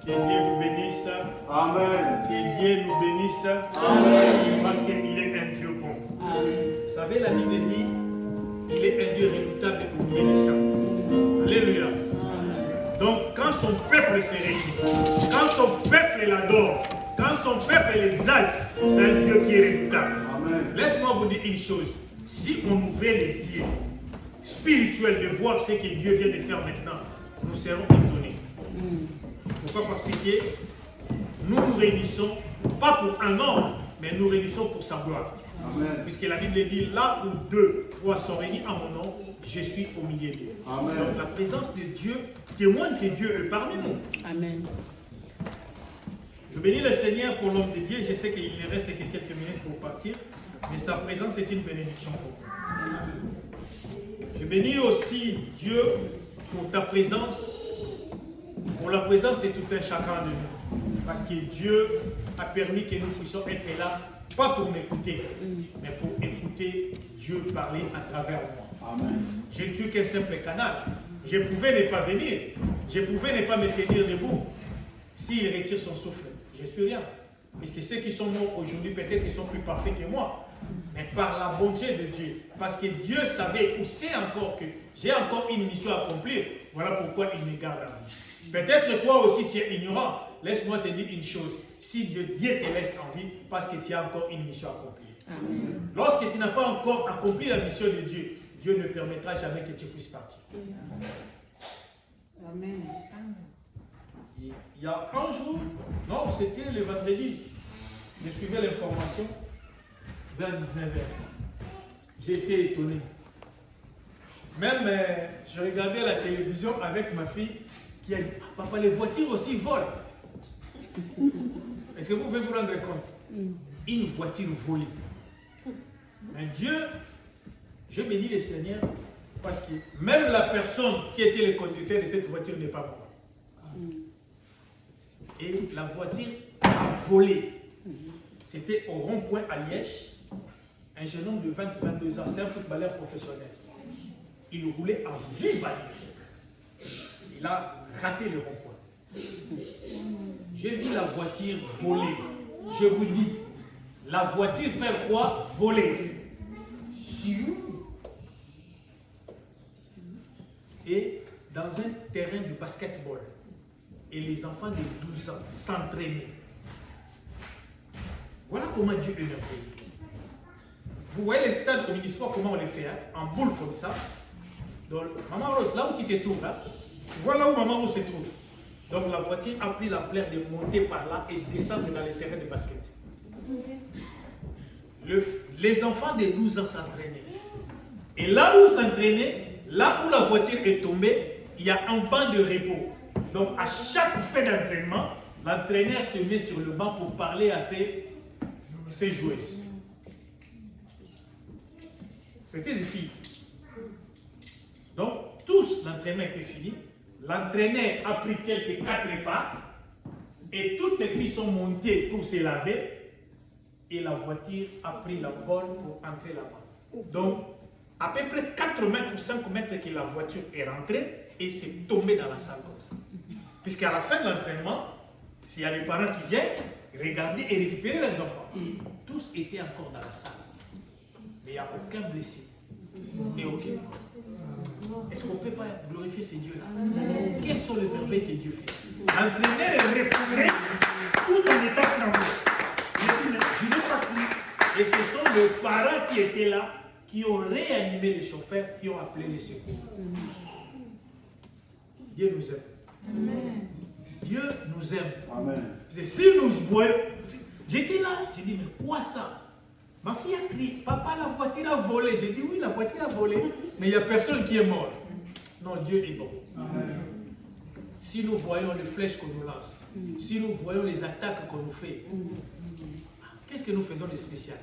Que Dieu vous bénisse. Amen. Que Dieu nous bénisse. Amen. Parce qu'il est un Dieu bon. Amen. Vous savez, la Bible dit, il est un Dieu redoutable au milieu des saints. Alléluia. Donc, quand son peuple se réjouit, quand son peuple l'adore, quand son peuple l'exalte, c'est un Dieu qui est redoutable. Laisse-moi vous dire une chose. Si on ouvrait les yeux spirituels de voir ce que Dieu vient de faire maintenant, nous serons étonnés. Pourquoi? Parce que nous nous réunissons, pas pour un homme, mais nous réunissons pour sa gloire. Amen. Puisque la Bible dit, là où 2, 3 sont réunis en mon nom, je suis au milieu d'eux. Donc la présence de Dieu témoigne que Dieu est parmi nous. Amen. Je bénis le Seigneur pour l'homme de Dieu. Je sais qu'il ne reste que quelques minutes pour partir, mais sa présence est une bénédiction pour vous. Je bénis aussi Dieu pour ta présence, pour la présence de tout un chacun de nous. Parce que Dieu a permis que nous puissions être là, pas pour m'écouter, mais pour écouter Dieu parler à travers moi. Amen. Je ne suis qu'un simple canal. Je pouvais ne pas venir. Je pouvais ne pas me tenir debout. S'il retire son souffle, je suis rien. Puisque ceux qui sont morts aujourd'hui, peut-être qu'ils sont plus parfaits que moi. Mais par la bonté de Dieu, parce que Dieu savait ou sait encore que j'ai encore une mission à accomplir, voilà pourquoi il me garde à vie. Peut-être toi aussi tu es ignorant. Laisse-moi te dire une chose. Si Dieu te laisse en vie, parce que tu as encore une mission à accomplir. Amen. Lorsque tu n'as pas encore accompli la mission de Dieu, Dieu ne permettra jamais que tu puisses partir. Amen. Il y a un jour, non, c'était le vendredi, je suivais l'information vers 19h. J'ai été étonné. Même, je regardais la télévision avec ma fille qui a dit, ah, papa, les voitures aussi volent. Est-ce que vous pouvez vous rendre compte? Une voiture volée. Mais Dieu, je bénis le Seigneur parce que même la personne qui était le conducteur de cette voiture n'est pas morte. Et la voiture a volé. C'était au rond-point à Liège. Un jeune homme de 20-22 ans, c'est un footballeur professionnel. Il roulait en vive allure. Il a raté le rond-point. J'ai vu la voiture voler. Je vous dis, la voiture fait quoi? Voler. Et dans un terrain de basketball. Et les enfants de 12 ans s'entraînaient. Voilà comment Dieu est merveilleux. Vous voyez les stades omnisports, comment on les fait, hein? En boule comme ça. Donc, Maman Rose, là où tu te trouves, hein? Tu vois là où Maman Rose se trouve. Donc la voiture a pris la plaine de monter par là et descendre dans les terrains de basket. Les enfants de 12 ans s'entraînaient. Et là où s'entraînaient, là où la voiture est tombée, il y a un banc de repos. Donc à chaque fin d'entraînement, l'entraîneur se met sur le banc pour parler à ses joueuses. C'était des filles. Donc tous, l'entraînement était fini. L'entraîneur a pris quelques 4 pas et toutes les filles sont montées pour se laver et la voiture a pris la vol pour entrer là-bas. Donc, à peu près 4 mètres ou 5 mètres que la voiture est rentrée et c'est tombé dans la salle comme ça. Puisqu'à la fin de l'entraînement, s'il y a des parents qui viennent regarder et récupérer leurs enfants, tous étaient encore dans la salle. Mais il n'y a aucun blessé et aucun mort. Est-ce qu'on ne peut pas glorifier ces dieux-là? Quelles sont les merveilles que Dieu fait? L'entraîneur est retourné tout en état tremblant. Il dit, mais je n'ai pas cru. Et ce sont les parents qui étaient là, qui ont réanimé les chauffeurs, qui ont appelé les secours. Dieu nous aime. Amen. Dieu nous aime. Amen. Si nous voyons, j'étais là, j'ai dit, mais quoi ça? Ma fille a crié, papa, la voiture a volé. J'ai dit, oui, la voiture a volé, mais il n'y a personne qui est mort. Non, Dieu est bon. Amen. Si nous voyons les flèches qu'on nous lance, si nous voyons les attaques qu'on nous fait, qu'est-ce que nous faisons de spécial?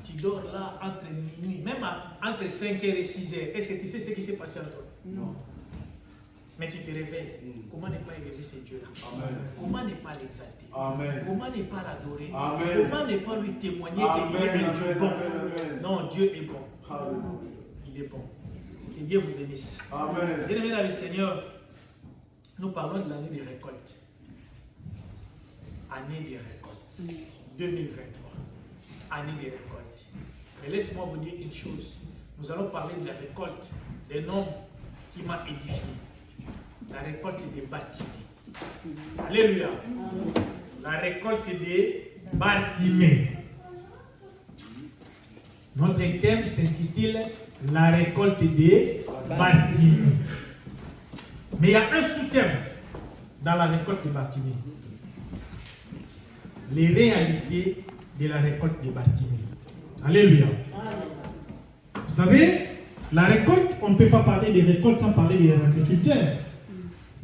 Tu dors là entre minuit, même entre 5h et 6h. Est-ce que tu sais ce qui s'est passé à toi? Non. Mais tu te réveilles. Comment ne pas élever ces dieux-là? Comment ne pas l'exalter? Comment ne pas l'adorer? Comment ne pas lui témoigner qu'il est un Dieu bon? Non, Dieu est bon. Il est bon. Que Dieu vous bénisse. Bien-aimés dans le Seigneur, Nous parlons de l'année des récoltes. Année des récoltes. 2023. Année des récoltes. Mais laisse-moi vous dire une chose. Nous allons parler de la récolte d'un homme qui m'a édifié. La récolte des Bartimée. Alléluia. La récolte des Bartimée. Notre thème s'intitule La récolte des Bartimée. Mais il y a un sous-thème dans la récolte des Bartimée. Les réalités de la récolte des Bartimée. Alléluia. Vous savez, la récolte, on ne peut pas parler des récoltes sans parler des agriculteurs.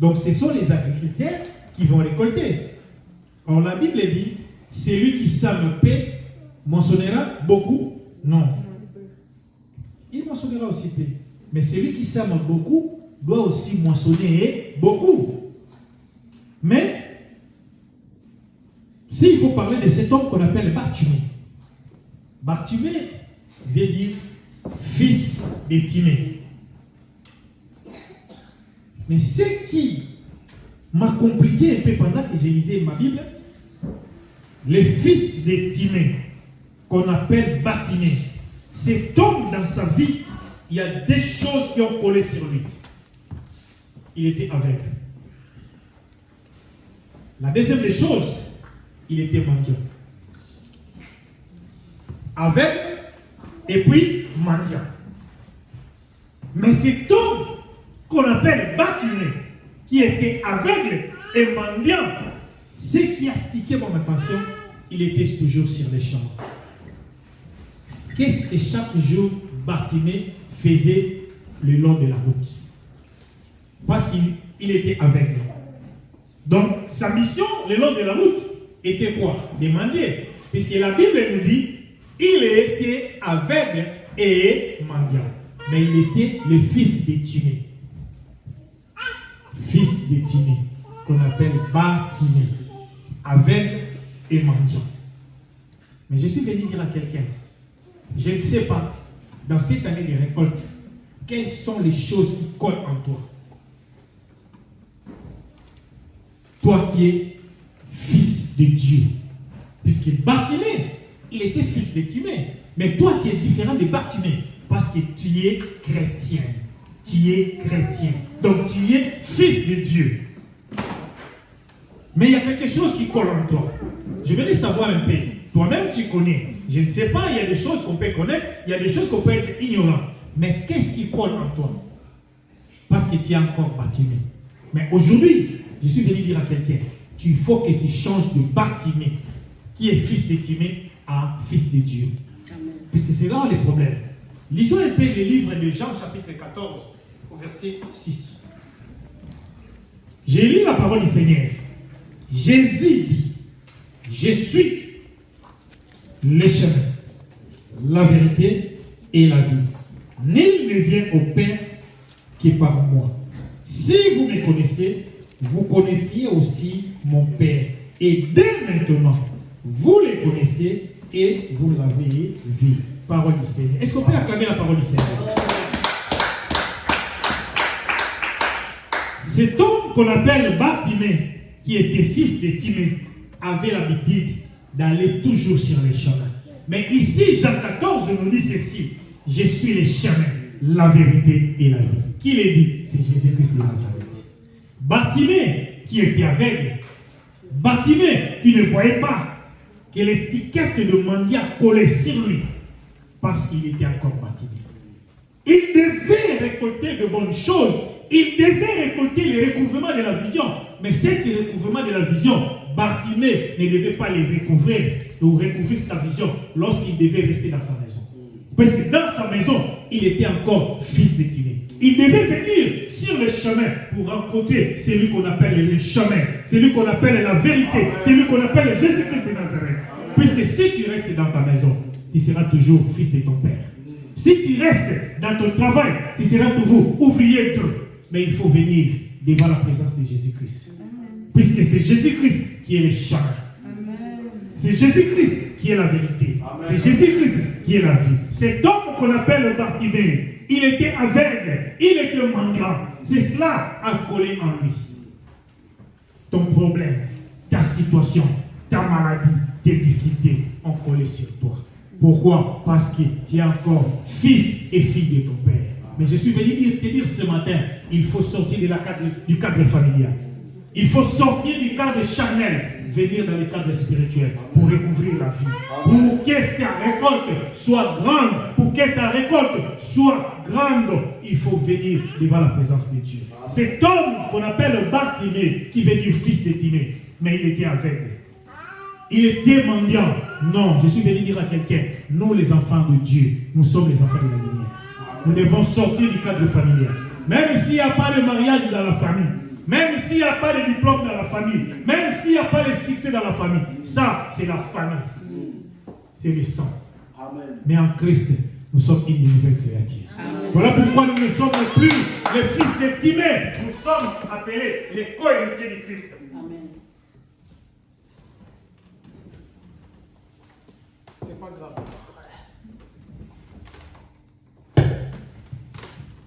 Donc ce sont les agriculteurs qui vont récolter. Or la Bible dit, celui qui sème peu moissonnera beaucoup. Non. Il moissonnera aussi peu. Mais celui qui sème beaucoup doit aussi moissonner beaucoup. Mais, s'il faut parler de cet homme qu'on appelle Bartimée. Bartimée veut dire fils de Timée. Mais ce qui m'a compliqué un peu pendant que je lisais ma Bible, le fils de Timée, qu'on appelle Bartimée, cet homme dans sa vie, il y a des choses qui ont collé sur lui. Il était aveugle. La deuxième des choses, il était mendiant. Aveugle et puis mendiant. Mais cet homme qu'on appelle Bartimée, qui était aveugle et mendiant, ce qui a tiqué mon attention, il était toujours sur les champs. Qu'est-ce que chaque jour Bartimée faisait le long de la route? Parce qu'il était aveugle. Donc, sa mission le long de la route était quoi? De mendier. Puisque la Bible nous dit, il était aveugle et mendiant. Mais il était le fils de Timée. Fils de Timée, qu'on appelle Bartimée. Aveugle et mendiant. Mais je suis venu dire à quelqu'un, je ne sais pas, dans cette année de récolte, quelles sont les choses qui collent en toi? Toi qui es fils de Dieu. Puisque Bartimée, il était fils de Timée. Mais toi tu es différent de Bartimée. Parce que tu es chrétien. Tu es chrétien. Donc tu es fils de Dieu. Mais il y a quelque chose qui colle en toi. Je vais savoir un peu. Toi-même tu connais. Je ne sais pas, il y a des choses qu'on peut connaître, il y a des choses qu'on peut être ignorant. Mais qu'est-ce qui colle en toi? Parce que tu es encore Bartimée. Mais aujourd'hui, je suis venu dire à quelqu'un, il faut que tu changes de Bartimée, qui est fils de Timée, à fils de Dieu. Amen. Puisque c'est là le problème. Lisons un peu le livre de Jean, chapitre 14, au verset 6. J'ai lu la parole du Seigneur. Jésus dit, je suis le chemin, la vérité et la vie. Nul ne vient au Père que par moi. Si vous me connaissez, vous connaîtriez aussi mon Père. Et dès maintenant, vous le connaissez et vous l'avez vu. Parole du Seigneur. Est-ce qu'on peut acclamer la parole du Seigneur? Cet homme qu'on appelle Bartimée, qui était fils de Timée, avait l'habitude d'aller toujours sur les chemins. Mais ici, Jean 14 nous dit ceci: je suis le chemin, la vérité et la vie. Qui l'a dit? C'est Jésus-Christ de Nazareth. Bartimée, qui était aveugle, Bartimée, qui ne voyait pas, que l'étiquette de mendiant collait sur lui, parce qu'il était encore Bartimée. Il devait récolter de bonnes choses, il devait récolter le recouvrement de la vision. Mais cet recouvrement de la vision, Bartimée ne devait pas le recouvrir ou recouvrir sa vision lorsqu'il devait rester dans sa maison. Parce que dans sa maison, il était encore fils de Timée. Il devait venir sur le chemin pour rencontrer celui qu'on appelle le chemin, celui qu'on appelle la vérité, celui qu'on appelle Jésus-Christ de Nazareth. Puisque si tu restes dans ta maison, tu seras toujours fils de ton père. Si tu restes dans ton travail, tu seras toujours ouvrier d'eux. Mais il faut venir devant la présence de Jésus-Christ. Puisque c'est Jésus-Christ qui est le chemin. C'est Jésus-Christ qui est la vérité. C'est Jésus-Christ qui est la vie. Cet homme qu'on appelle Bartimée, il était aveugle, il était mendiant. C'est cela a collé en lui. ton problème, ta situation, ta maladie, tes difficultés ont collé sur toi. Pourquoi? Parce que tu es encore fils et fille de ton Père. Mais je suis venu te dire ce matin, il faut sortir du cadre familial. Il faut sortir du cadre charnel, venir dans le cadre spirituel pour recouvrir la vie. Pour que ta récolte soit grande, pour que ta récolte soit grande, il faut venir devant la présence de Dieu. Cet homme qu'on appelle Bartimée, qui veut dire fils de Timée, mais il était aveugle. Il était mendiant. Non, je suis venu dire à quelqu'un, nous les enfants de Dieu, nous sommes les enfants de la lumière. Nous devons sortir du cadre familial. Même s'il n'y a pas de mariage dans la famille, même s'il n'y a pas de diplôme dans la famille, même s'il n'y a pas de succès dans la famille, ça c'est la famille. C'est le sang. Mais en Christ, nous sommes une nouvelle créature. Voilà pourquoi nous ne sommes plus les fils de Timée. Nous sommes appelés les co-héritiers du Christ. C'est pas grave.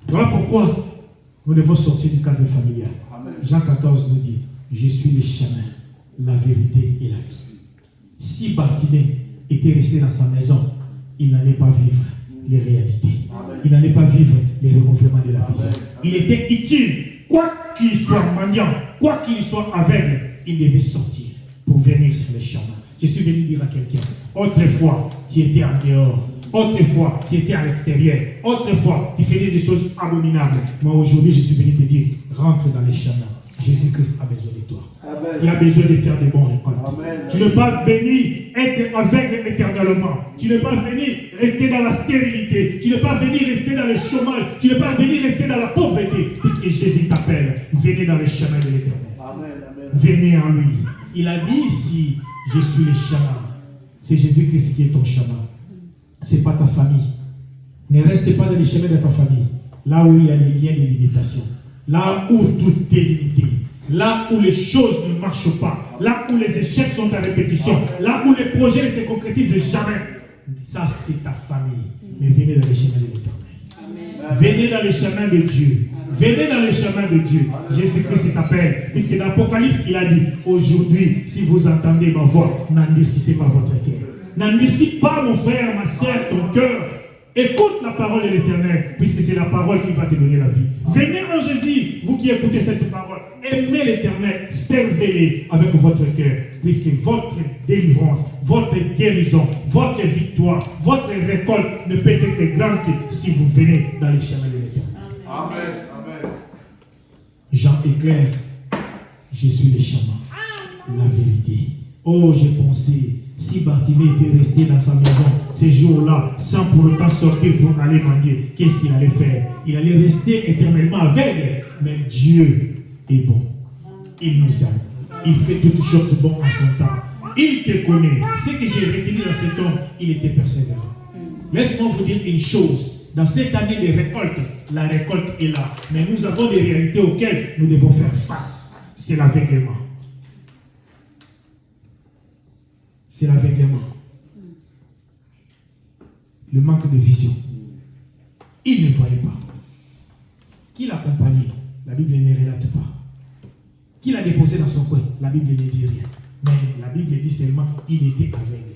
Voilà pourquoi nous devons sortir du cadre familial. Amen. Jean 14 nous dit, je suis le chemin, la vérité et la vie. Si Bartimée était resté dans sa maison, il n'allait pas vivre les réalités. Amen. Il n'allait pas vivre les recouvrements de la vision. Il était utile. Quoi qu'il soit mendiant, quoi qu'il soit aveugle, il devait sortir pour venir sur le chemin. Je suis venu dire à quelqu'un, autrefois, tu étais en dehors. Autrefois, tu étais à l'extérieur. Autrefois, tu faisais des choses abominables. Moi, aujourd'hui, je suis venu te dire, rentre dans les chemins. Jésus-Christ a besoin de toi. Amen. Tu as besoin de faire de bons récoltes. Amen. Tu n'es pas venu être aveugle éternellement. Tu n'es pas venu rester dans la stérilité. Tu n'es pas venu rester dans le chômage. Tu n'es pas venu rester dans la pauvreté. Puisque Jésus t'appelle, venez dans les chemins de l'éternel. Venez en lui. Il a dit ici, je suis le chemin. C'est Jésus-Christ qui est ton chemin. Ce n'est pas ta famille. Ne reste pas dans les chemins de ta famille. Là où il y a les liens de limitation. Là où tout est limité. Là où les choses ne marchent pas. Là où les échecs sont à répétition. Là où les projets ne se concrétisent jamais. Ça, c'est ta famille. Mais venez dans les chemins de l'éternel. Venez dans les chemins de Dieu. Venez dans les chemins de Dieu. Jésus-Christ t'appelle. Puisque dans l'Apocalypse, il a dit, aujourd'hui, si vous entendez ma voix, n'endurcissez pas votre cœur. N'endurcis pas, mon frère, ma soeur, ton cœur. Écoute la parole de l'Éternel, puisque c'est la parole qui va te donner la vie. Venez en Jésus, vous qui écoutez cette parole. Aimez l'Éternel, servez-le avec votre cœur, puisque votre délivrance, votre guérison, votre victoire, votre récolte ne peut être grande que si vous venez dans les chemins de l'Éternel. Amen. Amen. Jean est clair. Je suis le chemin, la vérité. Oh, j'ai pensé, si Bartimée était resté dans sa maison ces jours-là, sans pour autant sortir pour aller mendier, qu'est-ce qu'il allait faire? Il allait rester éternellement aveugle. Mais Dieu est bon. Il nous aime. Il fait toutes choses bonnes en son temps. Il te connaît. Ce que j'ai retenu dans cet homme, il était persévérant. Laisse-moi vous dire une chose. Dans cette année de récolte, la récolte est là. Mais nous avons des réalités auxquelles nous devons faire face. C'est l'aveuglement. C'est l'aveuglement. Le manque de vision. Il ne voyait pas. Qui l'accompagnait? La Bible ne relate pas. Qui l'a déposé dans son coin? La Bible ne dit rien. Mais la Bible dit seulement il était aveugle.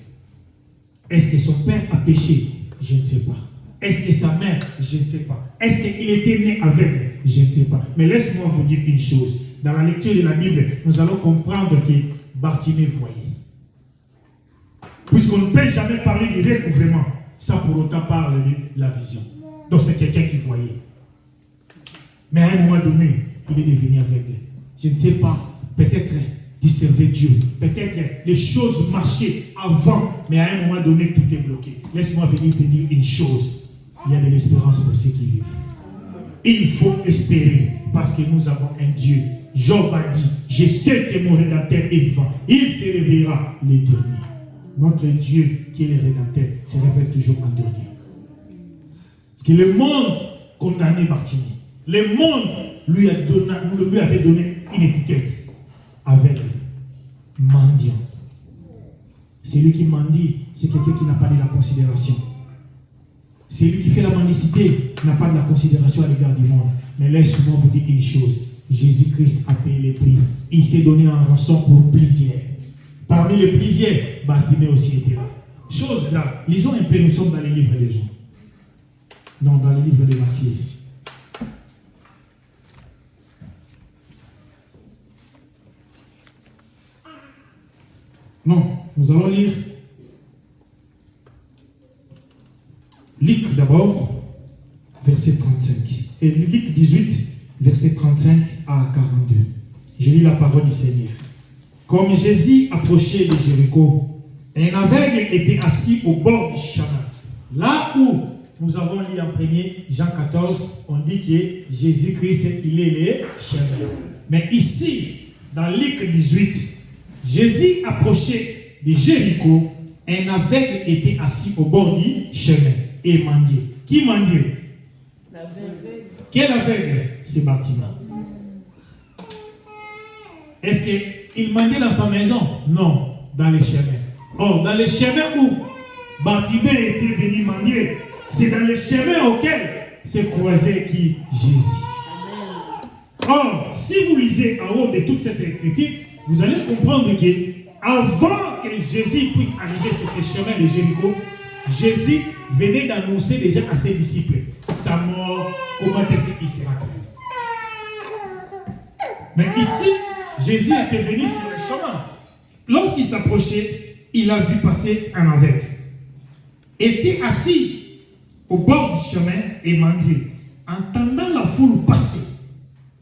Est-ce que son père a péché? Je ne sais pas. Est-ce que sa mère? Je ne sais pas. Est-ce qu'il était né aveugle? Je ne sais pas. Mais laisse-moi vous dire une chose. Dans la lecture de la Bible, nous allons comprendre que Bartimée voyait. Puisqu'on ne peut jamais parler du recouvrement sans pour autant parler de la vision. Donc c'est quelqu'un qui voyait. Mais à un moment donné, il est devenu aveugle. Je ne sais pas, peut-être il servait Dieu. Peut-être les choses marchaient avant, mais à un moment donné, tout est bloqué. Laisse-moi venir te dire une chose. Il y a de l'espérance pour ceux qui vivent. Il faut espérer parce que nous avons un Dieu. Job a dit, je sais que mon Rédempteur est vivant. Il se réveillera le dernier. Notre Dieu qui est le Rédempteur se révèle toujours en dernier. Parce que le monde condamnait Bartimée. Le monde lui avait donné une étiquette avec mendiant. Celui qui mendie, c'est quelqu'un qui n'a pas de la considération. Celui qui fait la mendicité n'a pas de la considération à l'égard du monde. Mais laisse-moi vous dire une chose. Jésus-Christ a payé le prix. Il s'est donné en rançon pour plusieurs. Parmi les plusieurs, Bartimée aussi était là. Chose là, lisons un peu, nous sommes dans les livres des gens. Non, dans les livres de Matthieu. Non, nous allons lire Luc d'abord, verset 35. Et Luc 18, verset 35 à 42. Je lis la parole du Seigneur. Comme Jésus approchait de Jéricho, un aveugle était assis au bord du chemin. Là où nous avons lu en premier, Jean 14, on dit que Jésus-Christ, il est le chemin. Mais ici, dans Luc 18, Jésus approchait de Jéricho, un aveugle était assis au bord du chemin et mendiait. Qui mendiait? L'aveugle. Quel aveugle? C'est Bartimée. Est-ce qu'il mendiait dans sa maison? Non, dans les chemins. Or, dans les chemins où Bartimée était venu mendier, c'est dans les chemins auxquels s'est croisé qui? Jésus. Or, si vous lisez en haut de toute cette écriture, vous allez comprendre que avant que Jésus puisse arriver sur ces chemins de Jéricho, Jésus venait d'annoncer déjà à ses disciples sa mort, comment est-ce qu'il sera connu. Mais ici, Jésus était venu sur le chemin. Lorsqu'il s'approchait, il a vu passer un aveugle. Était assis au bord du chemin et mendiait. Entendant la foule passer,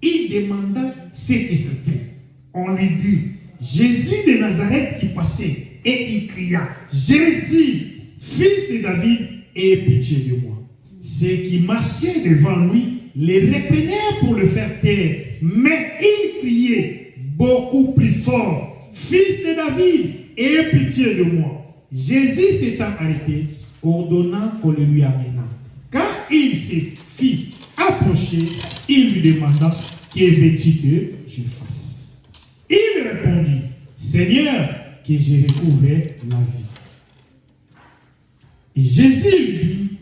il demanda ce que c'était. On lui dit, Jésus de Nazareth qui passait, et il cria, Jésus, fils de David, aie pitié de moi. Ceux qui marchaient devant lui les reprenaient pour le faire taire, mais il criait beaucoup plus fort, fils de David, aie pitié de moi. Jésus s'étant arrêté, ordonnant qu'on le lui amena. Quand il se fit approcher, il lui demanda, que veux-tu que je fasse? Il répondit, Seigneur, que j'ai recouvert la vie. Et Jésus lui dit,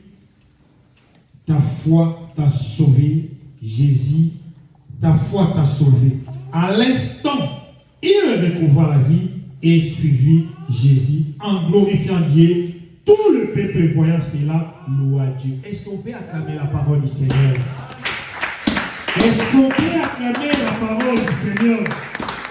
ta foi t'a sauvé. Jésus, ta foi t'a sauvé. À l'instant, il recouvra la vie et suivit Jésus en glorifiant Dieu. Tout le peuple voyant cela loua Dieu. Est-ce qu'on peut acclamer la parole du Seigneur? Est-ce qu'on peut acclamer la parole du Seigneur?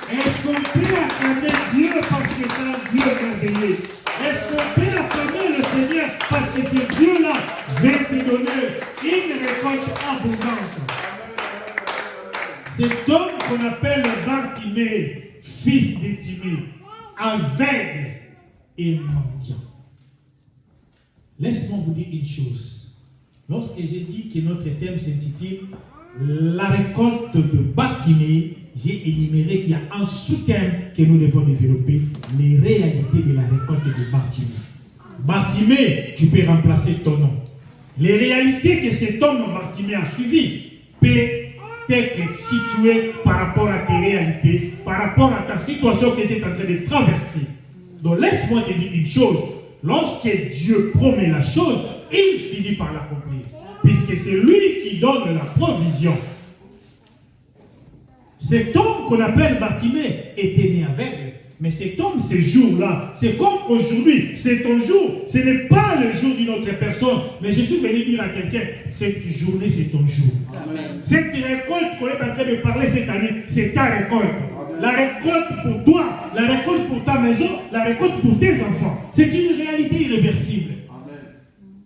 Est-ce qu'on peut acclamer Dieu parce que c'est un Dieu merveilleux? Est-ce qu'on peut acclamer le Seigneur parce que ce Dieu-là va te donner une récolte abondante? Cet homme qu'on appelle Bartimée, fils de Timée, aveugle et mendiant. Laisse-moi vous dire une chose. Lorsque j'ai dit que notre thème s'intitule La récolte de Bartimée, j'ai énuméré qu'il y a un sous-thème que nous devons développer, les réalités de la récolte de Bartimée. Bartimée, tu peux remplacer ton nom. Les réalités que cet homme Bartimée a suivies peuvent être situées par rapport à tes réalités, par rapport à ta situation que tu es en train de traverser. Donc laisse-moi te dire une chose. Lorsque Dieu promet la chose, il finit par l'accomplir. Puisque c'est lui qui donne la provision. Cet homme qu'on appelle Bartimée était né aveugle. Mais cet homme, ces jours-là, c'est comme aujourd'hui, c'est ton jour. Ce n'est pas le jour d'une autre personne. Mais je suis venu dire à quelqu'un, cette journée, c'est ton jour. Amen. Cette récolte qu'on est en train de parler cette année, c'est ta récolte. Amen. La récolte pour toi, la récolte pour ta maison, la récolte pour tes enfants. C'est une réalité irréversible.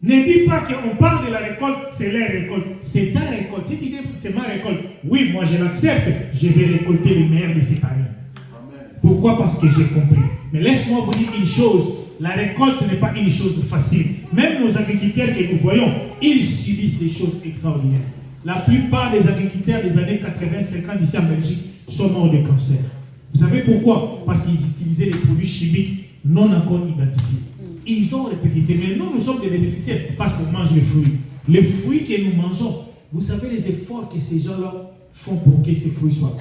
Ne dis pas qu'on parle de la récolte, c'est la récolte. C'est ta récolte. Si tu dis c'est ma récolte, oui, moi je l'accepte. Je vais récolter le meilleur de cette année. Amen. Pourquoi? Parce que j'ai compris. Mais laisse-moi vous dire une chose. La récolte n'est pas une chose facile. Même nos agriculteurs que nous voyons, ils subissent des choses extraordinaires. La plupart des agriculteurs des années 80-50 ici en Belgique sont morts de cancer. Vous savez pourquoi? Parce qu'ils utilisaient des produits chimiques non encore identifiés. Ils ont répété, mais nous sommes des bénéficiaires parce qu'on mange les fruits. Les fruits que nous mangeons, vous savez les efforts que ces gens-là font pour que ces fruits soient.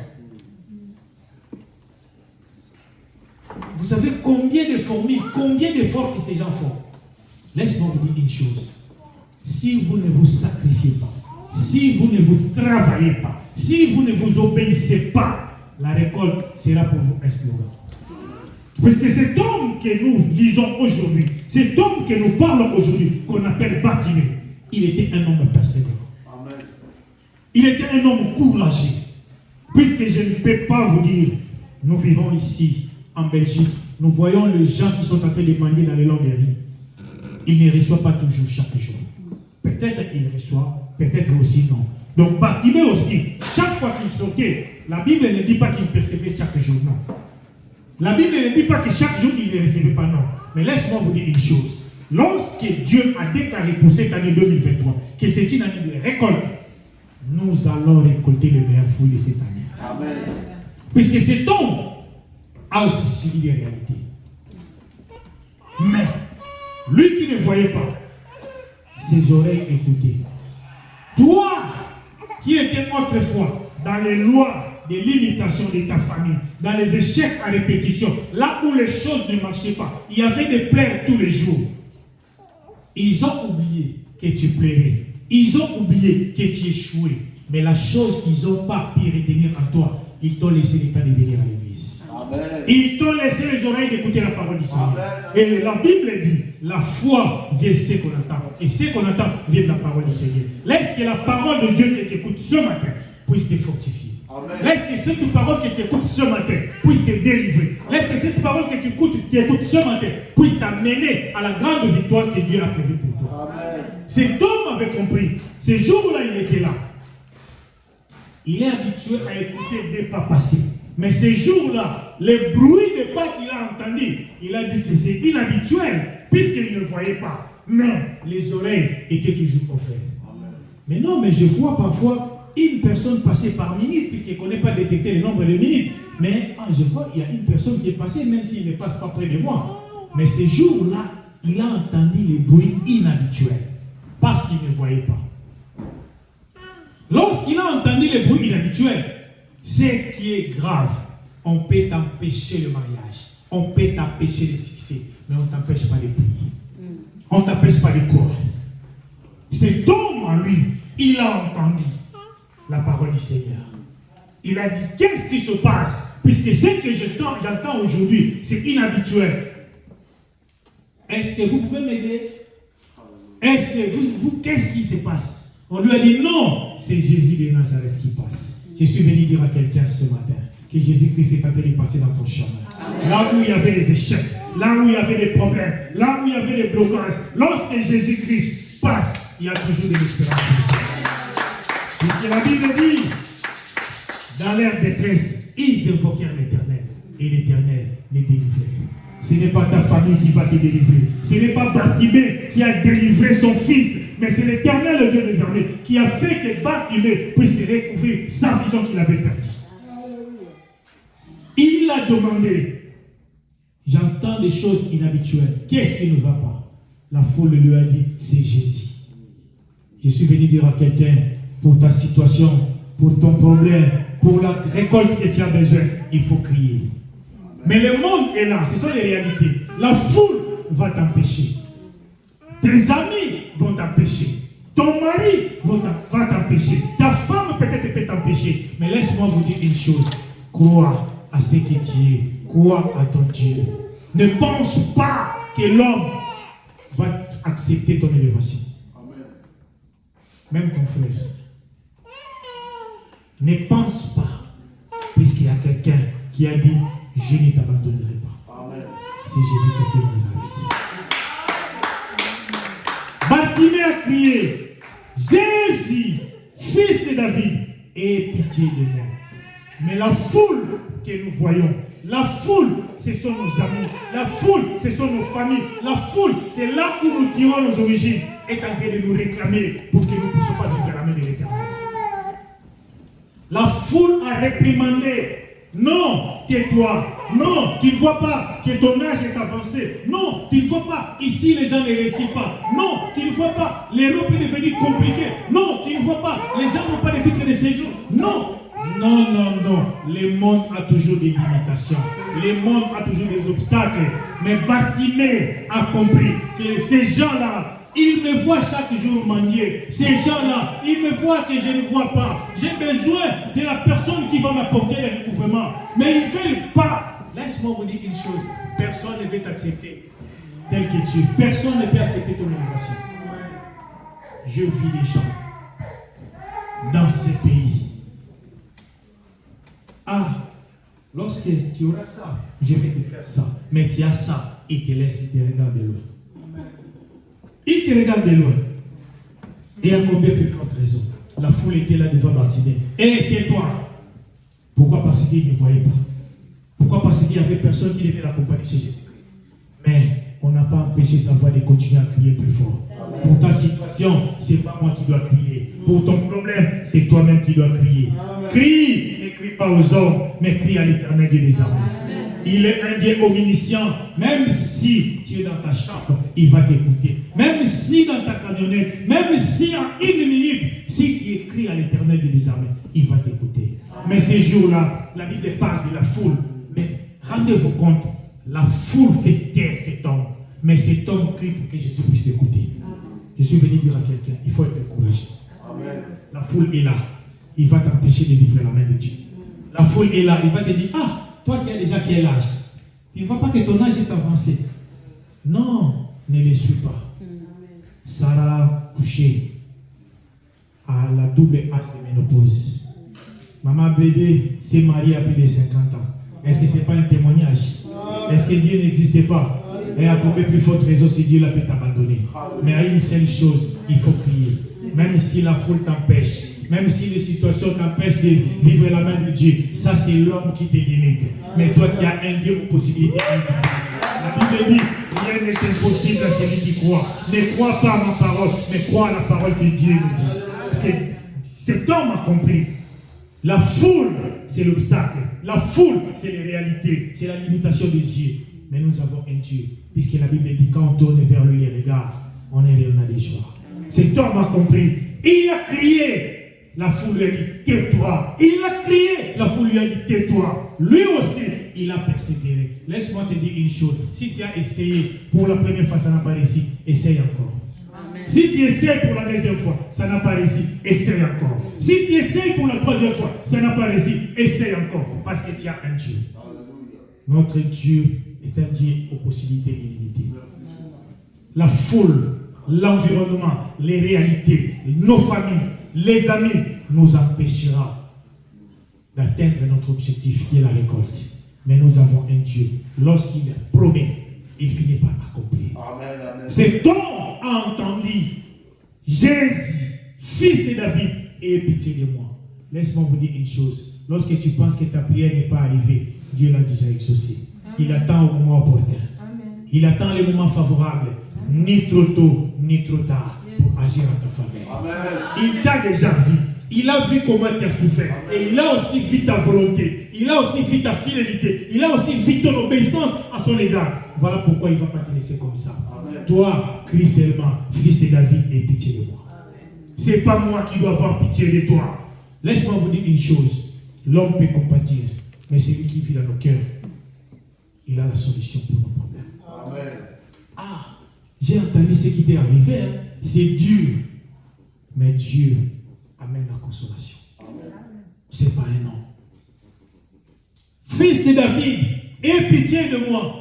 Vous savez combien de fourmis, combien d'efforts que ces gens font. Laisse-moi vous dire une chose. Si vous ne vous sacrifiez pas, si vous ne vous travaillez pas, Si vous ne vous obéissez pas, la récolte sera pour vous un slogan. Parce que cet homme que nous lisons aujourd'hui, cet homme que nous parlons aujourd'hui, qu'on appelle Bartimée, il était un homme persévérant. Amen. Il était un homme courageux. Puisque je ne peux pas vous dire, nous vivons ici, en Belgique, nous voyons les gens qui sont en train de mendier dans les longues rues. Ils ne reçoivent pas toujours chaque jour. Peut-être ils reçoivent, peut-être aussi non. Donc Bartimée aussi, chaque fois qu'il sortait, la Bible ne dit pas qu'il percevait chaque jour, non. La Bible ne dit pas que chaque jour il ne recevait pas, non. Mais laisse-moi vous dire une chose. Lorsque Dieu a déclaré pour cette année 2023 que c'est une année de récolte, nous allons récolter les meilleurs fruits de cette année. Amen. Puisque cet homme a aussi suivi des réalités. Mais, lui qui ne voyait pas, ses oreilles écoutaient. Toi, qui étais autrefois dans les lois de l'imitation de ta famille, dans les échecs à répétition, là où les choses ne marchaient pas, il y avait des pleurs tous les jours. Ils ont oublié que tu plairais. Ils ont oublié que tu échouais. Mais la chose qu'ils n'ont pas pu retenir en toi, ils t'ont laissé le temps de venir à l'église. Amen. Ils t'ont laissé les oreilles d'écouter la parole du Seigneur. Amen. Et la Bible dit, la foi vient de ce qu'on entend. Et ce qu'on entend vient de la parole du Seigneur. Laisse que la parole de Dieu que tu écoutes ce matin puisse te fortifier. Amen. Laisse que cette parole que tu écoutes ce matin puisse te délivrer. Laisse que cette parole que tu écoutes ce matin puisse t'amener à la grande victoire que Dieu a prévue pour toi. Amen. Cet homme avait compris. Ce jour-là, il était là. Il est habitué à écouter des pas passer. Mais ce jour-là, le bruit des pas qu'il a entendu, il a dit que c'est inhabituel, puisqu'il ne voyait pas. Mais les oreilles étaient toujours ouvertes. Mais non, mais je vois parfois une personne passer par minute, puisqu'il ne connaît pas détecter le nombre de minutes. Mais je vois, il y a une personne qui est passée, même s'il ne passe pas près de moi. Mais ce jour-là, il a entendu les bruits inhabituels, parce qu'il ne voyait pas. Lorsqu'il a entendu les bruits inhabituels, ce qui est grave, on peut t'empêcher le mariage, on peut t'empêcher le succès, mais on ne t'empêche pas de prier. On ne t'empêche pas de croire. Cet homme en lui, il a entendu la parole du Seigneur. Il a dit, qu'est-ce qui se passe? Puisque ce que j'entends aujourd'hui, c'est inhabituel. Est-ce que vous pouvez m'aider? Est-ce que vous qu'est-ce qui se passe? On lui a dit non, c'est Jésus de Nazareth qui passe. Je suis venu dire à quelqu'un ce matin que Jésus-Christ est en train de passer dans ton chemin. Amen. Là où il y avait des échecs, là où il y avait des problèmes, là où il y avait des blocages, lorsque Jésus-Christ passe, il y a toujours de l'espérance. Puisque la Bible dit, dans leur détresse, ils invoquèrent l'Éternel et l'Éternel les délivrait. Ce n'est pas ta famille qui va te délivrer. Ce n'est pas Bartimée qui a délivré son fils. Mais c'est l'Éternel, le Dieu des armées, qui a fait que Bartimée puisse recouvrir sa vision qu'il avait perdue. Il a demandé, j'entends des choses inhabituelles. Qu'est-ce qui ne va pas? La foule lui a dit, c'est Jésus. Je suis venu dire à quelqu'un, pour ta situation, pour ton problème, pour la récolte que tu as besoin, il faut crier. Mais le monde est là, ce sont les réalités. La foule va t'empêcher. Tes amis vont t'empêcher. Ton mari va t'empêcher. Ta femme peut-être peut t'empêcher. Mais laisse-moi vous dire une chose. Crois à ce que tu es. Crois à ton Dieu. Ne pense pas que l'homme va accepter ton élévation. Amen. Même ton frère. Ne pense pas. Puisqu'il y a quelqu'un qui a dit, je ne t'abandonnerai pas. Amen. C'est Jésus-Christ de Nazareth. Bartimée a crié, Jésus, fils de David, aie pitié de moi. Mais la foule que nous voyons, la foule, ce sont nos amis. La foule, ce sont nos familles. La foule, c'est là où nous tirons nos origines, est en train de nous réclamer pour que nous ne puissions pas nous réclamer de l'Éternel. La foule a réprimandé. Non, tais-toi. Non, tu ne vois pas que ton âge est avancé. Non, tu ne vois pas, ici les gens ne réussissent pas. Non, tu ne vois pas, l'Europe est devenue compliquée. Non, tu ne vois pas, les gens n'ont pas de titre de séjour. Non, non, non, non. Le monde a toujours des limitations. Le monde a toujours des obstacles. Mais Bartimée a compris que ces gens-là, Ils me voient chaque jour mendier. Ces gens-là, ils me voient que je ne vois pas. J'ai besoin de la personne qui va m'apporter le recouvrement. Mais ils ne veulent pas. Laisse-moi vous dire une chose. Personne ne veut t'accepter tel que tu es. Personne ne peut accepter ton élévation. Je vis les gens dans ce pays. Ah, lorsque tu auras ça, je vais te faire ça. Mais tu as ça, il te laisse, il te regarde de loin. Il te regarde de loin. Et à combien plus forte raison? La foule était là devant Bartimée. Et tais-toi. Pourquoi? Parce qu'il ne voyait pas. Pourquoi? Parce qu'il n'y avait personne qui devait l'accompagner chez Jésus-Christ. Mais on n'a pas empêché sa voix de continuer à crier plus fort. Pour ta situation, ce n'est pas moi qui dois crier. Pour ton problème, c'est toi-même qui dois crier. Crie, ne crie pas aux hommes, mais crie à l'Éternel Dieu des armées. Il est un Dieu omniscient. Même si tu es dans ta chambre, il va t'écouter. Même si dans ta camionnette, même si en une minute, si tu écris à l'Éternel Dieu des armées, il va t'écouter. Mais ces jours-là, la Bible parle de la foule. Mais rendez-vous compte, la foule fait taire cet homme. Mais cet homme crie pour que Jésus puisse l'écouter. Je suis venu dire à quelqu'un, il faut être courageux. La foule est là. Il va t'empêcher de vivre la main de Dieu. La foule est là. Il va te dire, ah, toi tu as déjà quel âge? Tu ne vois pas que ton âge est avancé. Non, ne les suis pas. Sarah couchée à la double âge de ménopause. Maman bébé s'est mariée à plus de 50 ans. Est-ce que ce n'est pas un témoignage? Est-ce que Dieu n'existait pas? Et à combien plus forte raison si Dieu l'a peut t'abandonner? Mais à une seule chose, il faut crier. Même si la foule t'empêche, même si les situations t'empêchent de vivre la main de Dieu, ça c'est l'homme qui te limite. Mais toi tu as un Dieu aux possibilités. La Bible dit, rien n'est impossible à celui qui croit. Ne crois pas à ma parole, mais crois à la parole que Dieu nous dit. Parce que cet homme a compris. La foule, c'est l'obstacle. La foule, c'est les réalités. C'est la limitation des yeux. Mais nous avons un Dieu. Puisque la Bible dit, quand on tourne vers lui les regards, on est rayonnant des joies. Cet homme a compris. Il a crié. La foule lui a dit, tais-toi. Il a crié. La foule lui a dit, tais-toi. Lui aussi, il a persévéré. Laisse-moi te dire une chose. Si tu as essayé pour la première fois, ça n'a pas réussi, essaye encore. Amen. Si tu essayes pour la deuxième fois, ça n'a pas réussi, essaye encore. Si tu essayes pour la troisième fois, ça n'a pas réussi, essaye encore. Parce que tu as un Dieu. Notre Dieu est un Dieu aux possibilités illimitées. La foule, l'environnement, les réalités, nos familles, les amis nous empêchera d'atteindre notre objectif qui est la récolte. Mais nous avons un Dieu. Lorsqu'il promet, il finit par accomplir. Amen, amen. Cet homme a entendu Jésus, fils de David, aie pitié de moi. Laisse-moi vous dire une chose. Lorsque tu penses que ta prière n'est pas arrivée, Dieu l'a déjà exaucée. Il attend au moment opportun. Amen. Il attend les moments favorables. Ni trop tôt, ni trop tard pour agir en ta faveur. Amen. Il t'a déjà vu. Il a vu comment tu as souffert. Amen. Et il a aussi vu ta volonté. Il a aussi vu ta fidélité. Il a aussi vu ton obéissance à son égard. Voilà pourquoi il ne va pas te laisser comme ça. Amen. Toi, crie seulement, fils de David, aie pitié de moi. Ce n'est pas moi qui dois avoir pitié de toi. Laisse-moi vous dire une chose. L'homme peut compatir, mais celui qui vit dans nos cœurs, il a la solution pour nos problèmes. Amen. Ah, j'ai entendu ce qui t'est arrivé. Hein. C'est dur. Mais Dieu amène la consolation. Ce n'est pas un nom. Fils de David, aie pitié de moi.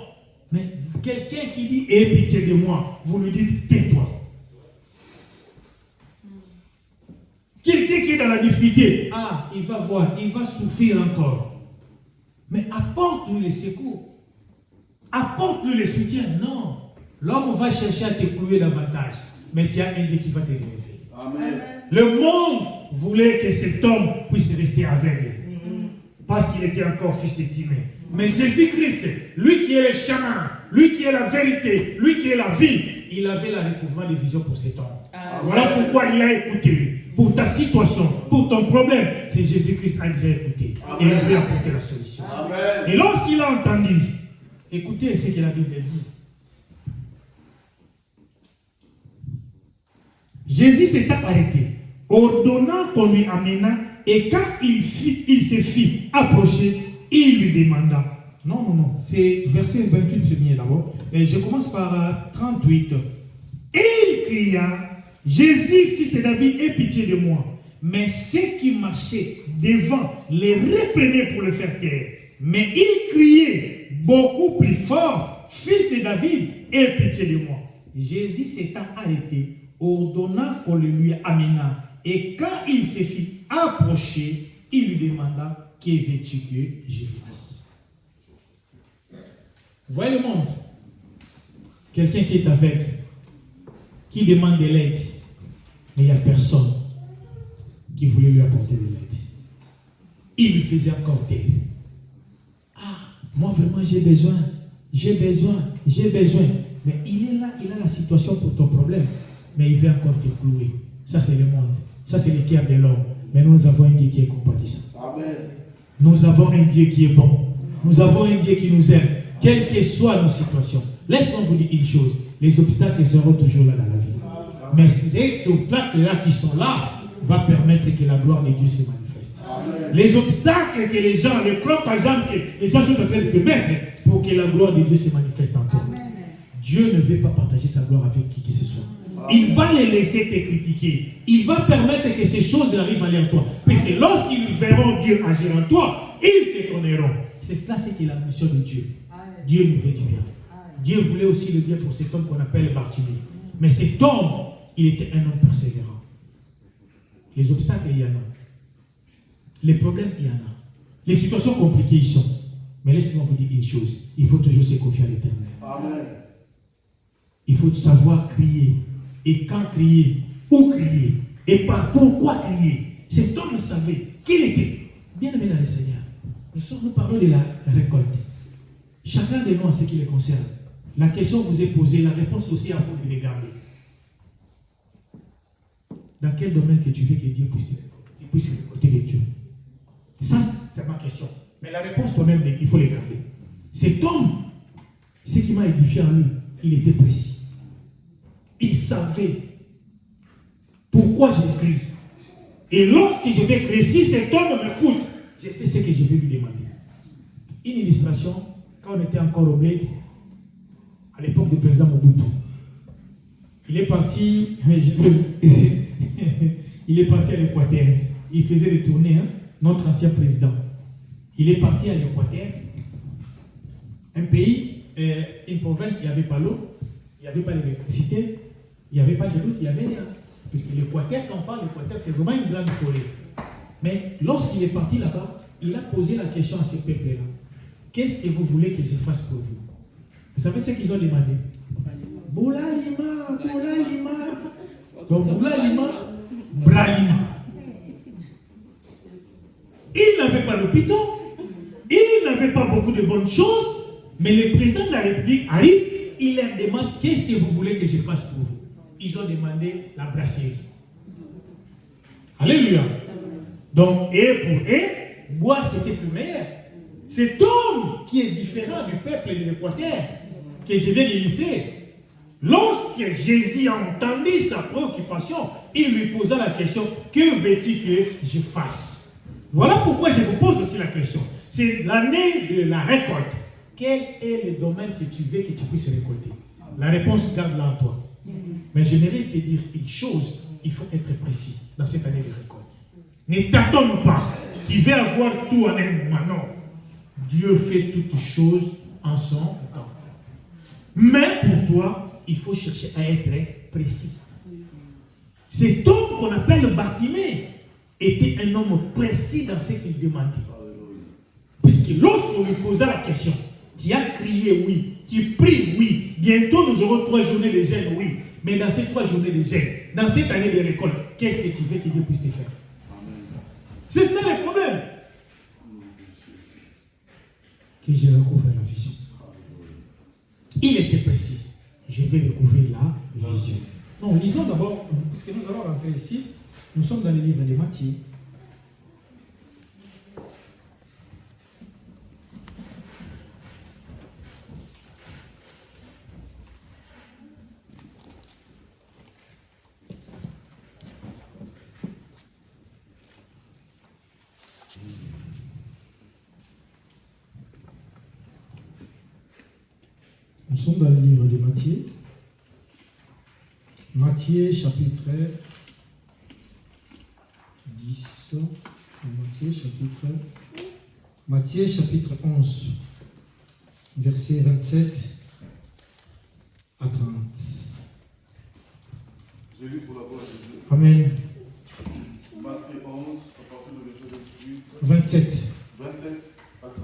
Mais quelqu'un qui dit aie pitié de moi, vous lui dites tais-toi. Quelqu'un qui est dans la difficulté, ah, il va voir, il va souffrir encore. Mais apporte-lui les secours. Apporte-lui le soutien. Non. L'homme va chercher à t'écouler davantage. Mais tu as un Dieu qui va te relever. Amen. Le monde voulait que cet homme puisse rester aveugle. Parce qu'il était encore fils de Timée. Mais Jésus-Christ, lui qui est le chemin, lui qui est la vérité, lui qui est la vie, il avait le recouvrement de vision pour cet homme. Amen. Voilà pourquoi il a écouté. Pour ta situation, pour ton problème, c'est Jésus-Christ a déjà écouté. Amen. Et il veut apporter la solution. Amen. Et lorsqu'il a entendu, écoutez ce que la Bible dit. Jésus s'est arrêté, ordonnant qu'on lui amena, et quand il se fit approcher, il lui demanda. Non, c'est verset 28, c'est bien d'abord. Et je commence par 38. Et il cria, Jésus, fils de David, aie pitié de moi. Mais ceux qui marchaient devant les reprenaient pour le faire taire. Mais il criait beaucoup plus fort, fils de David, aie pitié de moi. Jésus s'étant arrêté, ordonna qu'on le lui amena. Et quand il se fit approcher, il lui demanda, que veux-tu que je fasse? Vous voyez le monde? Quelqu'un qui est aveugle, qui demande de l'aide, mais il n'y a personne qui voulait lui apporter de l'aide. Il lui faisait encore taire. Ah, moi vraiment j'ai besoin. Mais il est là, il a la situation pour ton problème, mais il veut encore te clouer. Ça c'est le monde, ça c'est le cœur de l'homme. Mais nous avons un Dieu qui est compatissant. Amen. Nous avons un Dieu qui est bon. Nous avons un Dieu qui nous aime, quelles que soient nos situations. Laisse-moi vous dire une chose, les obstacles seront toujours là dans la vie. Mais ces obstacles-là qui sont là, va permettre que la gloire de Dieu se manifeste. Amen. Les obstacles que les gens, les crocs à jambes que les gens sont en train de te mettre pour que la gloire de Dieu se manifeste en toi. Amen. Dieu ne veut pas partager sa gloire avec qui que ce soit. Il va les laisser te critiquer. Il va permettre que ces choses arrivent à toi. Parce que lorsqu'ils verront Dieu agir en toi, ils s'étonneront. C'est cela, c'est la mission de Dieu. Dieu nous veut du bien. Dieu voulait aussi le bien pour cet homme qu'on appelle Bartimée. Mais cet homme, il était un homme persévérant. Les obstacles, il y en a. Les problèmes, il y en a. Les situations compliquées, ils sont. Mais laissez-moi vous dire une chose. Il faut toujours se confier à l'Éternel. Amen. Il faut savoir crier. Et quand crier, où crier, et par pourquoi crier. Cet homme savait qu'il était bien aimé dans le Seigneur. Nous parlons de la récolte. Chacun de nous en ce qui les concerne. La question vous est posée, la réponse aussi à vous de les garder. Dans quel domaine que tu veux que Dieu puisse récolter de Dieu? Ça, c'est ma question. Mais la réponse toi-même, il faut les garder. Cet homme, ce qui m'a édifié en lui, il était précis. Il savait pourquoi je crie. Et lorsque je vais crier, si cet homme m'écoute, je sais ce que je vais lui demander. Une illustration, quand on était encore au bled, à l'époque du président Mobutu, il est parti, il est parti à l'Équateur. Il faisait des tournées, notre ancien président. Il est parti à l'Équateur, un pays, une province, il n'y avait pas l'eau, il n'y avait pas l'électricité, il n'y avait pas de route, il n'y avait rien. Puisque l'Équateur, quand on parle l'Équateur, c'est vraiment une grande forêt. Mais lorsqu'il est parti là-bas, il a posé la question à ce peuple-là. Qu'est-ce que vous voulez que je fasse pour vous? Vous savez ce qu'ils ont demandé? Boula Lima, Boula Lima. Donc Boula Lima, Bralima. Il n'avait pas l'hôpital, il n'avait pas beaucoup de bonnes choses, mais le président de la République arrive, il leur demande qu'est-ce que vous voulez que je fasse pour vous. Ils ont demandé la brasserie. Alléluia. Donc, et pour eux, boire c'était plus meilleur. Cet homme qui est différent du peuple de l'Équateur, que je viens d'illustrer, lorsque Jésus a entendu sa préoccupation, il lui posa la question, que veux-tu que je fasse? Voilà pourquoi je vous pose aussi la question. C'est l'année de la récolte. Quel est le domaine que tu veux que tu puisses récolter? La réponse, garde-la en toi. Mais j'aimerais te dire une chose, il faut être précis dans cette année de récolte. Ne t'attends pas. Tu veux avoir tout en un moment. Non. Dieu fait toutes choses en son temps. Mais pour toi, il faut chercher à être précis. Cet homme qu'on appelle Bartimée était un homme précis dans ce qu'il demandait. Puisque lorsqu'on lui posa la question, tu as crié oui, tu pries oui, bientôt nous aurons 3 journées de jeûne, oui. Mais dans ces 3 journées de jeûne, dans cette année de récolte, qu'est-ce que tu veux que Dieu puisse te faire? C'est ça le problème. Que je recouvre la vision. Il était précis. Je vais recouvrir la vision. Non, lisons d'abord, puisque nous allons rentrer ici. Nous sommes dans le livre de Matthieu. Nous sommes dans le livre de Matthieu. Matthieu chapitre 10. Matthieu chapitre 11, versets 27 à 30. Je lis pour la gloire de Dieu. Amen. Matthieu 11, à partir du verset 27. 27 à 30.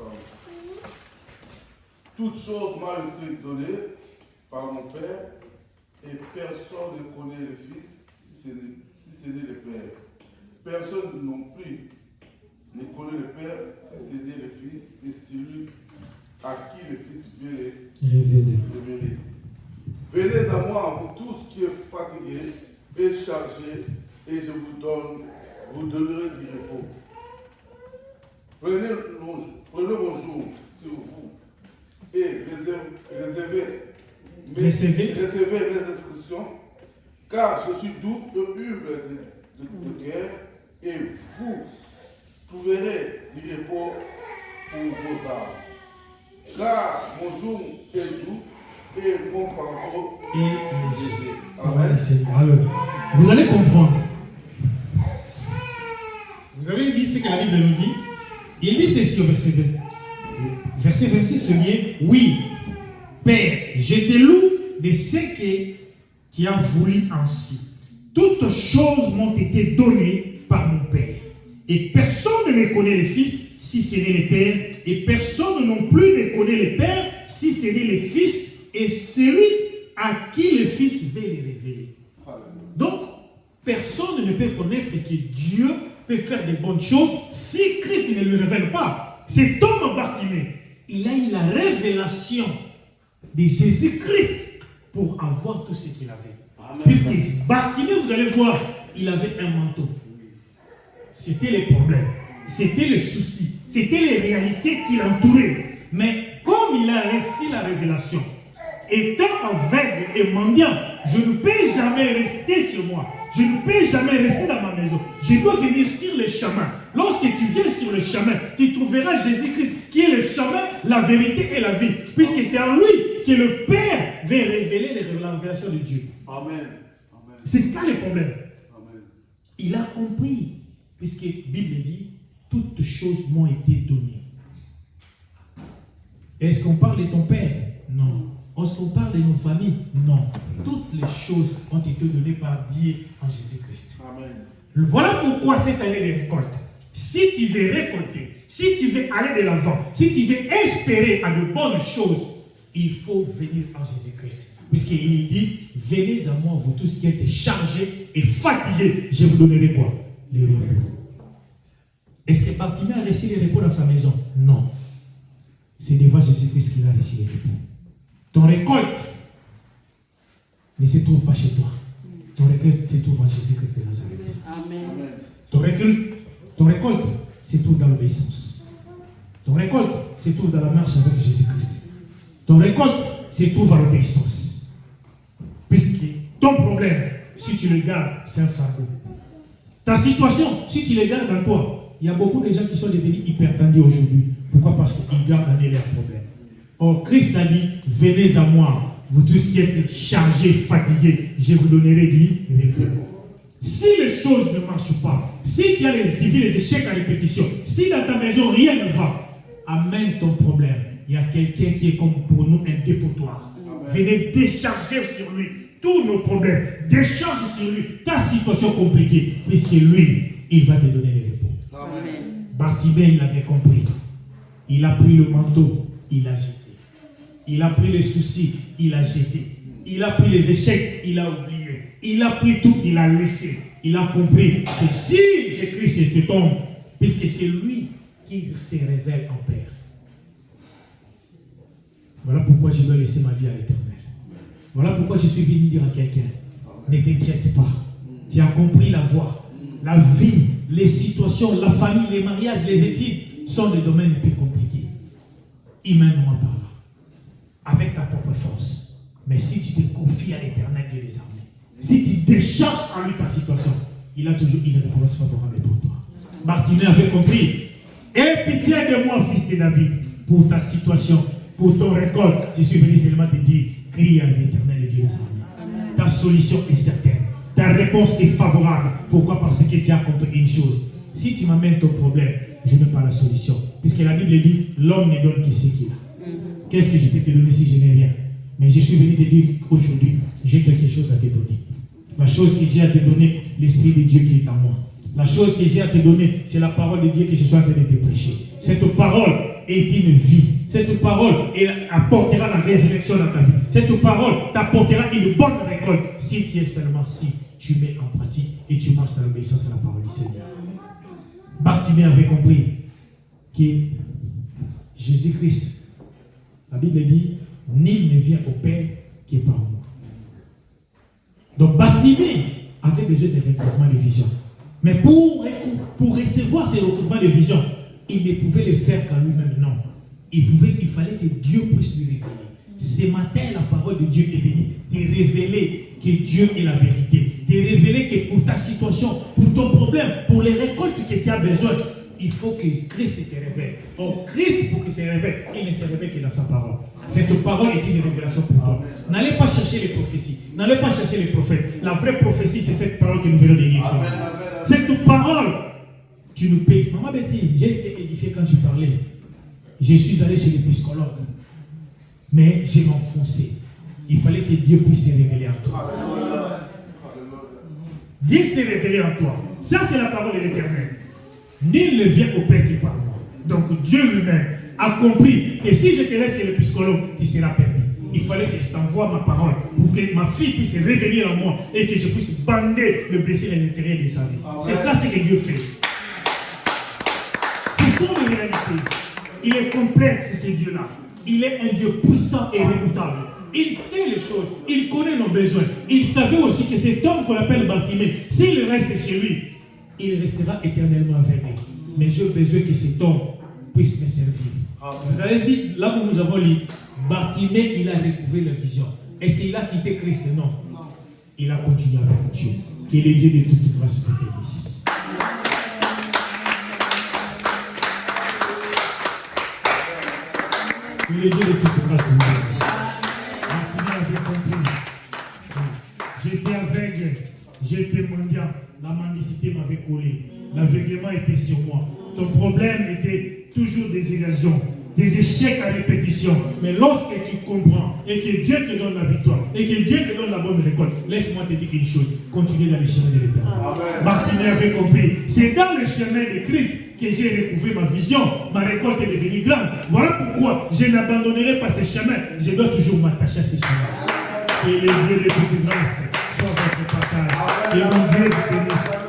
Toute chose m'a été donnée par mon Père, et personne ne connaît le Fils si ce n'est le Père. Personne non plus ne connaît le Père si ce n'est le Fils, et celui à qui le Fils veut le révéler. Venez à moi, vous tous qui êtes fatigués et chargés, et je vous donnerai du repos. Prenez mon joug sur vous et recevez mes instructions, car je suis doux et humble de cœur, et vous trouverez du repos pour vos âmes. Car mon joug est doux et mon fardeau est léger. Amen. Vous allez comprendre. Vous avez dit ce que la Bible nous dit. Il dit ceci au verset 20. Verset 26 se dit, oui, Père, je te loue de ce que tu as voulu ainsi. Toutes choses m'ont été données par mon Père. Et personne ne connaît le Fils si ce n'est le Père. Et personne non plus ne connaît le Père si ce n'est le Fils. Et celui à qui le Fils veut le révéler. Donc, personne ne peut connaître que Dieu peut faire de bonnes choses si Christ ne le révèle pas. Cet homme Bartimée, il a eu la révélation de Jésus-Christ pour avoir tout ce qu'il avait. Amen. Puisque Bartimée, vous allez voir, il avait un manteau. C'était les problèmes, c'était les soucis, c'était les réalités qui l'entouraient. Mais comme il a reçu la révélation, étant aveugle et mendiant, je ne peux jamais rester chez moi. Je ne peux jamais rester dans ma maison. Je dois venir sur le chemin. Lorsque tu viens sur le chemin, tu trouveras Jésus-Christ qui est le chemin, la vérité et la vie. Puisque c'est en lui que le Père veut révéler la révélation de Dieu. Amen. Amen. C'est ça le problème. Amen. Il a compris. Puisque la Bible dit, toutes choses m'ont été données. Est-ce qu'on parle de ton Père? Non. Est-ce qu'on parle de nos familles? Non. Toutes les choses ont été données par Dieu en Jésus-Christ. Amen. Voilà pourquoi cette année de récolte, si tu veux récolter, si tu veux aller de l'avant, si tu veux espérer à de bonnes choses, il faut venir en Jésus-Christ. Puisqu'il dit, venez à moi, vous tous qui êtes chargés et fatigués, je vous donnerai quoi? Les repos. Est-ce que Bartimée a reçu les repos dans sa maison? Non. C'est devant Jésus-Christ qu'il a reçu les repos. Ton récolte ne se trouve pas chez toi. Ton récolte se trouve en Jésus-Christ de Nazareth. Amen. Ton récolte se trouve dans l'obéissance. Ton récolte se trouve dans la marche avec Jésus-Christ. Ton récolte se trouve en l'obéissance. Puisque ton problème, si tu le gardes, c'est un fardeau. Ta situation, si tu le gardes en toi, il y a beaucoup de gens qui sont devenus hypertendus aujourd'hui. Pourquoi? Parce qu'ils gardent en eux leurs problèmes. Or, Christ a dit, venez à moi, vous tous qui êtes chargés, fatigués, je vous donnerai du repos. Si les choses ne marchent pas, si tu as les échecs à répétition, si dans ta maison rien ne va, amène ton problème. Il y a quelqu'un qui est comme pour nous un dépotoir. Venez décharger sur lui tous nos problèmes. Décharge sur lui ta situation compliquée, puisque lui, il va te donner le repos. Amen. Bartimée, il avait compris. Il a pris le manteau, il a jeté. Il a pris les soucis, il a jeté. Il a pris les échecs, il a oublié. Il a pris tout, il a laissé. Il a compris. C'est si Jésus-Christ te tombe, puisque c'est lui qui se révèle en Père. Voilà pourquoi je dois laisser ma vie à l'Éternel. Voilà pourquoi je suis venu dire à quelqu'un, ne t'inquiète pas. Tu as compris la voie. La vie, les situations, la famille, les mariages, les études sont des domaines un peu compliqués. Humainement parlant. Avec ta propre force. Mais si tu te confies à l'Éternel Dieu des armées, si tu décharges en lui ta situation, il a toujours une réponse favorable pour toi. Bartimée avait compris. Aie pitié de moi, fils de David, pour ta situation, pour ton récolte. Je suis venu seulement te dire, crie à l'Éternel Dieu des armées. ta solution est certaine. Ta réponse est favorable. Pourquoi? Parce que tu as compris une chose. Si tu m'amènes ton problème, je n'ai pas la solution. Puisque la Bible dit, l'homme ne donne que ce qu'il a. Qu'est-ce que je peux te donner si je n'ai rien? Mais je suis venu te dire qu'aujourd'hui, j'ai quelque chose à te donner. La chose que j'ai à te donner, l'Esprit de Dieu qui est en moi. La chose que j'ai à te donner, c'est la parole de Dieu que je suis en train de te prêcher. Cette parole est une vie. Cette parole apportera la résurrection dans ta vie. Cette parole t'apportera une bonne récolte si tu es seulement si tu mets en pratique et tu marches dans l'obéissance à la parole du Seigneur. Bartimée avait compris que Jésus-Christ, la Bible dit, nul ne vient au Père que par moi. Donc Bartimée avait besoin de recouvrement de vision. Mais pour recevoir ces recouvrements de vision, il ne pouvait le faire qu'à lui-même, non. Il fallait que Dieu puisse lui révéler. Ce matin, la parole de Dieu est venue te révéler que Dieu est la vérité. Te révéler que pour ta situation, pour ton problème, pour les récoltes que tu as besoin, il faut que Christ te révèle. Or, Christ, pour qu'il se révèle, il ne se révèle que dans sa parole. Cette parole est une révélation pour toi. N'allez pas chercher les prophéties. N'allez pas chercher les prophètes. La vraie prophétie, c'est cette parole que nous venons de lire. Cette parole, tu nous payes. Maman Betty, j'ai été édifié quand tu parlais. Je suis allé chez l'épiscologue. Mais j'ai m'enfoncé. Il fallait que Dieu puisse se révéler en toi. Dieu s'est révélé en toi. Ça, c'est la parole de l'Éternel. Nul ne vient au Père que par moi. Donc Dieu lui-même a compris que si je te laisse chez l'épiscologue, tu seras perdu. Il fallait que je t'envoie ma parole pour que ma fille puisse se révéler en moi et que je puisse bander le blessé à l'intérieur de sa vie. C'est ça ce que Dieu fait. C'est son réalité. Il est complexe, ce Dieu-là. Il est un Dieu puissant et redoutable. Il sait les choses. Il connaît nos besoins. Il savait aussi que cet homme qu'on appelle Bartimée, s'il reste chez lui, il restera éternellement avec lui. Mais j'ai besoin que cet homme puisse me servir. Vous avez vu, là où nous avons lu, Bartimée, il a recouvré la vision. Est-ce qu'il a quitté Christ? Non. Il a continué avec Dieu. Que le Dieu de toute grâce te bénisse. Que le Dieu de toute grâce te bénisse. Bartimée avait compris. J'étais aveugle, j'étais mendiant. La mendicité m'avait collé. L'aveuglement était sur moi. Ton problème était toujours des évasions, des échecs à répétition. Mais lorsque tu comprends et que Dieu te donne la victoire et que Dieu te donne la bonne récolte, laisse-moi te dire une chose. Continue dans le chemin de l'Éternel. Bartimée avait compris. C'est dans le chemin de Christ que j'ai recouvré ma vision. Ma récolte est devenue grande. Voilà pourquoi je n'abandonnerai pas ce chemin. Je dois toujours m'attacher à ce chemin. Et le Dieu de toute grâce soit votre partage. Et mon Dieu vous bénisse.